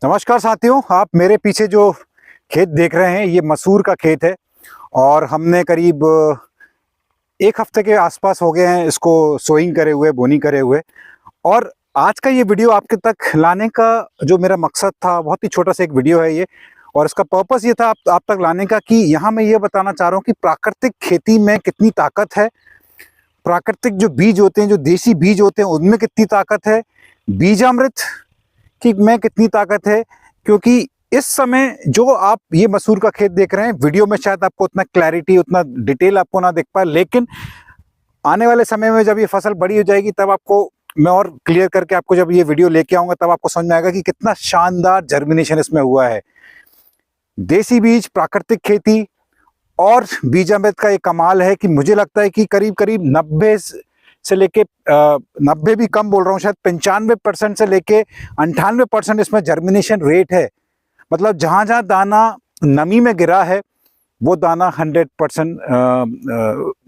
नमस्कार साथियों, आप मेरे पीछे जो खेत देख रहे हैं ये मसूर का खेत है और हमने करीब एक हफ्ते के आसपास हो गए हैं इसको सोइंग करे हुए, बोनी करे हुए। और आज का ये वीडियो आपके तक लाने का जो मेरा मकसद था, बहुत ही छोटा सा एक वीडियो है ये। और इसका पर्पस ये था आप तक लाने का कि यहाँ मैं ये बताना चाह रहा हूँ कि प्राकृतिक खेती में कितनी ताकत है, प्राकृतिक जो बीज होते हैं, जो देसी बीज होते हैं, उनमें कितनी ताकत है, बीजामृत कि में कितनी ताकत है। क्योंकि इस समय जो आप ये मसूर का खेत देख रहे हैं, वीडियो में शायद आपको उतना क्लैरिटी, उतना डिटेल आपको ना दिख पाए, लेकिन आने वाले समय में जब ये फसल बड़ी हो जाएगी तब आपको मैं और क्लियर करके आपको जब ये वीडियो लेके आऊंगा तब आपको समझ में आएगा कि कितना शानदार जर्मिनेशन इसमें हुआ है। देसी बीज, प्राकृतिक खेती और बीजामृत का एक कमाल है कि मुझे लगता है कि करीब करीब 90 से लेके 90 भी कम बोल रहा हूँ, शायद 95% से लेके 98% इसमें जर्मिनेशन रेट है। मतलब जहाँ जहाँ दाना नमी में गिरा है वो दाना 100%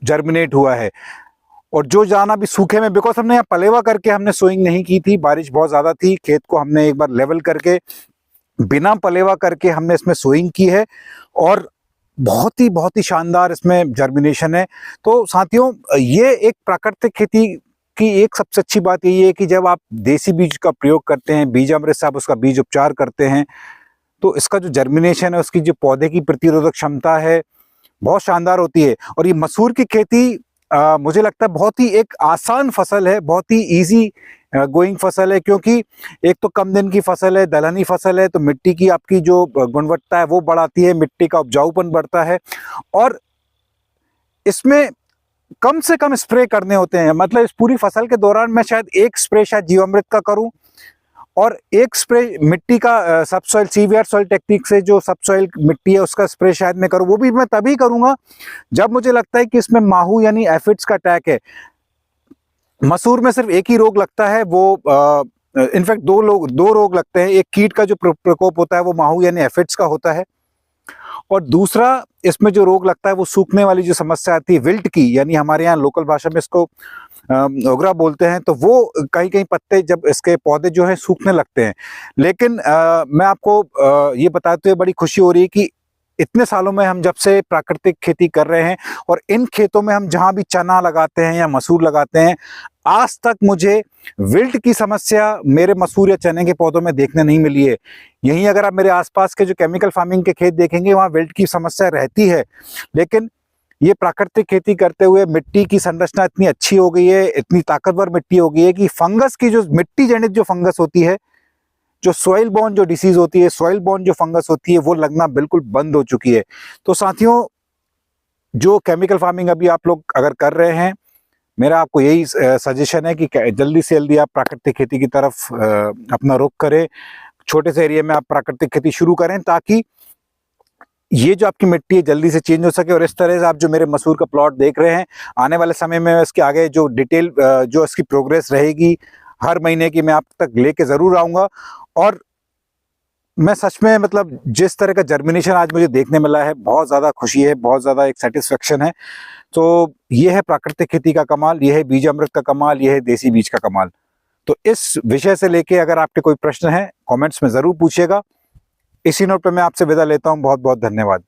जर्मिनेट हुआ है। और जो दाना भी सूखे में, बिकॉज हमने यहाँ पलेवा करके हमने सोइंग नहीं की थी, बारिश बहुत ज़्यादा थी, खेत को हमने एक बार लेवल करके बिना पलेवा करके हमने इसमें सोइंग की है और बहुत ही शानदार इसमें जर्मिनेशन है। तो साथियों, ये एक प्राकृतिक खेती की एक सबसे अच्छी बात यही है कि जब आप देसी बीज का प्रयोग करते हैं, बीजामृत से आप उसका बीज उपचार करते हैं, तो इसका जो जर्मिनेशन है, उसकी जो पौधे की प्रतिरोधक क्षमता है, बहुत शानदार होती है। और ये मसूर की खेती मुझे लगता है बहुत ही एक आसान फसल है, बहुत ही इजी गोइंग फसल है। क्योंकि एक तो कम दिन की फसल है, दलहनी फसल है, तो मिट्टी की आपकी जो गुणवत्ता है वो बढ़ाती है, मिट्टी का उपजाऊपन बढ़ता है। और इसमें कम से कम स्प्रे करने होते हैं। मतलब इस पूरी फसल के दौरान मैं शायद एक स्प्रे शायद जीवामृत का करूं और एक स्प्रे मिट्टी का सबसॉइल सीवीआर सॉइल टेक्निक से जो सबसॉइल मिट्टी है उसका स्प्रे शायद मैं करूं। वो भी मैं तभी करूंगा जब मुझे लगता है कि इसमें माहू यानी एफिड्स का अटैक है। मसूर में सिर्फ एक ही रोग लगता है, वो इनफैक्ट दो रोग लगते हैं। एक कीट का जो प्रकोप होता है वो माहू यानी एफिड्स का होता है, और दूसरा इसमें जो रोग लगता है वो सूखने वाली जो समस्या आती है विल्ट की, यानी हमारे यहाँ लोकल भाषा में इसको ओगरा बोलते हैं। तो वो कहीं कहीं पत्ते, जब इसके पौधे जो है सूखने लगते हैं। लेकिन मैं आपको ये बताते हुए बड़ी खुशी हो रही है कि इतने सालों में हम जब से प्राकृतिक खेती कर रहे हैं और इन खेतों में हम जहां भी चना लगाते हैं या मसूर लगाते हैं, आज तक मुझे विल्ट की समस्या मेरे मसूर या चने के पौधों में देखने नहीं मिली है। यहीं अगर आप मेरे आसपास के जो केमिकल फार्मिंग के खेत देखेंगे वहां विल्ट की समस्या रहती है। लेकिन ये प्राकृतिक खेती करते हुए मिट्टी की संरचना इतनी अच्छी हो गई है, इतनी ताकतवर मिट्टी हो गई है कि फंगस की जो मिट्टी जनित जो फंगस होती है, जो सॉइल बॉर्न जो डिसीज होती है, सॉइल बॉर्न जो फंगस होती है, वो लगना बिल्कुल बंद हो चुकी है। तो साथियों, जो केमिकल फार्मिंग अभी आप लोग अगर कर रहे हैं, मेरा आपको यही सजेशन है कि जल्दी से जल्दी आप प्राकृतिक खेती की तरफ अपना रुख करें। छोटे से एरिया में आप प्राकृतिक खेती शुरू करें ताकि ये जो आपकी मिट्टी है जल्दी से चेंज हो सके। और इस तरह से आप जो मेरे मसूर का प्लॉट देख रहे हैं, आने वाले समय में इसके आगे जो डिटेल जो इसकी प्रोग्रेस रहेगी हर महीने की, मैं आप तक लेके ज़रूर आऊँगा। और मैं सच में, मतलब जिस तरह का जर्मिनेशन आज मुझे देखने मिला है, बहुत ज़्यादा खुशी है, बहुत ज़्यादा एक सेटिस्फेक्शन है। तो ये है प्राकृतिक खेती का कमाल, ये है बीजामृत का कमाल, ये है देसी बीज का कमाल। तो इस विषय से लेके अगर आपके कोई प्रश्न है, कमेंट्स में ज़रूर पूछिएगा। इसी नोट पे मैं आपसे विदा लेता हूँ। बहुत बहुत धन्यवाद।